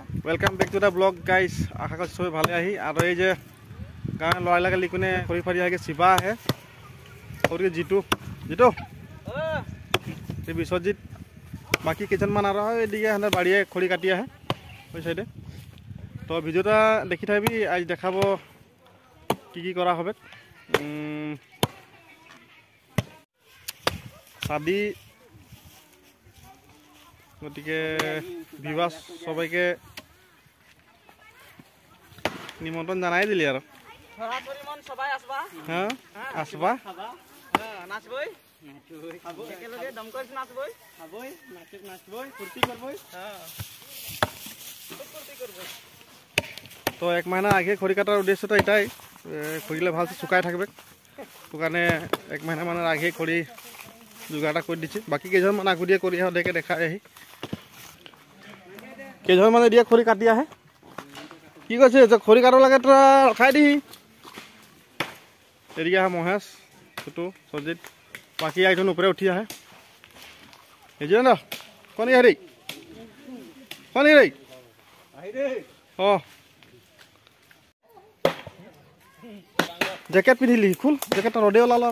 Welcome back to the blog guys. आशा कर सब भाले आही और ये जे गाँव लड़ाई लिखने खरी फारी आगे शिवा है और ये जीतू जीतू ये विश्वजित बाकी किचन मान आदिके हाँ बाड़िए खड़ी काटिया है वही साइडे। तो भिडिओटा देखी थी आज देखा कि करा हबे शादी गति के विवाह सबाई के निमंत्रण जानाई दिली और हाँ आसबा तो एक महीना आगे खड़ी काटार उद्देश्य तो इटाई खड़िले भाल से शुकाय थकबे तो कारण एक महीना मान आगे खड़ी जोगाड़ा कर दी। बाकी केजन मान आगुदिए कर देखे देखा केजन मान दिए खड़ी काटिया है कि खड़ी काट लगे तो रखाई दी एरिया है महेश छोटू सजित बाकी आइटन ऊपर उठिया है ये ना कौन हरी कौन हरी ओ जैकेट पिंधिली खुल जैकेट रदे ओलाल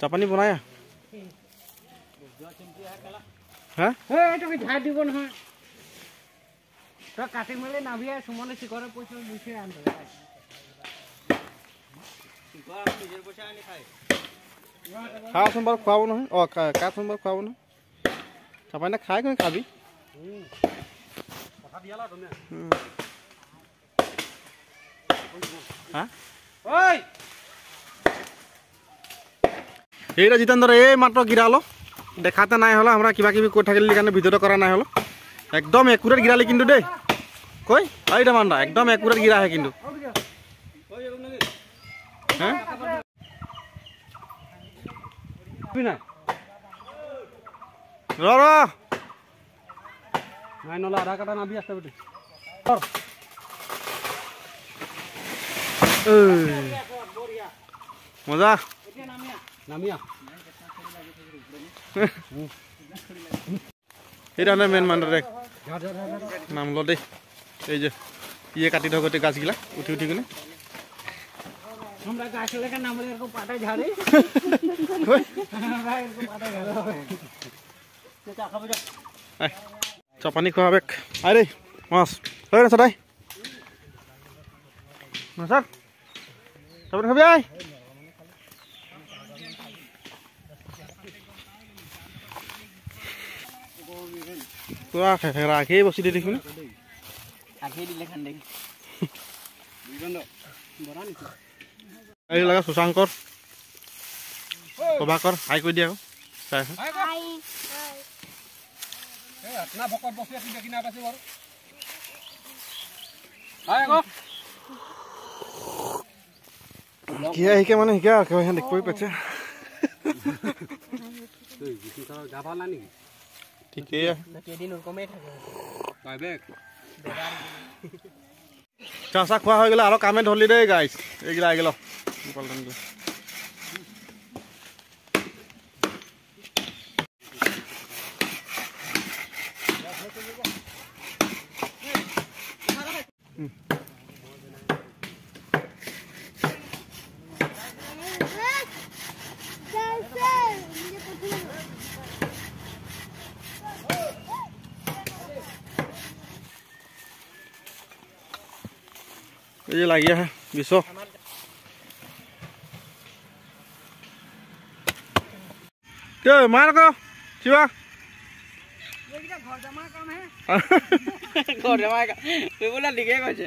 चापानी बनाया हाँ झाड़ দিব নহয় তো কাটি মেলে নাভিয়া সুমনে শিকরে পয়সা বুঝে আনতে শিকর নিজের পয়সা আনি খায় खा सोमवार खुआब ना का सोमवार खुआब ना चापानी ना खाए कहीं खाबी এইটা জিতেন্দ্র এই মাত্র গিরালো দেখাতে নাই হলো আমরা কিবা কিবি কৈ থাকিলি কাৰণে ভিডিওটা কৰা নাই হলো একদম একুরেট গিরালি কিন্তু দেই কই এইটা মানটা একদম একুরেট গিরা है কিন্তু হ্যাঁ বিনা র র নাই নলা আধা কাটা নাবি আসতে বেটি মজা নামিয়া এটা না মেন মান রে নাম লো দে এই যে ইয়ে কাটি ধগতে গাছগিলা উঠি উঠি কিনে আমরা গাছ লেখা নাম রে এরকম পাটা ঝাড়ে আমরা এরকম পাটা ঝাড়ে চা খাবে যা আই চাপানি খাবে আরে মাছ হয় না সদাই মাছ চাপানি খাবে আই পুরা রাখে বসি দে দেখুন আগে দিলে খান দেখি এই লাগা সুশাঙ্কর প্রভাকর হাই কই দিয়া চাই হাই এ আতনা ভকত বসি আছে দেখি না পাছে বড় হাই গো কি হিকে মানে হিকে আর কেউ দেখ কই পেছে তুই বিকি তো গাবা না নি ঠিকই কেদিন ওরকমই থাকে পাইবে চাষা খোৱা হৈ গ'লে আৰু কামে ধৰলি দেই গাইছ এইগিলা আহি গেল ये लगिया है विश्व क्या मार को शिवा ये किटा घर जमा काम है घर जमा का कोई बोला लिखे कैसे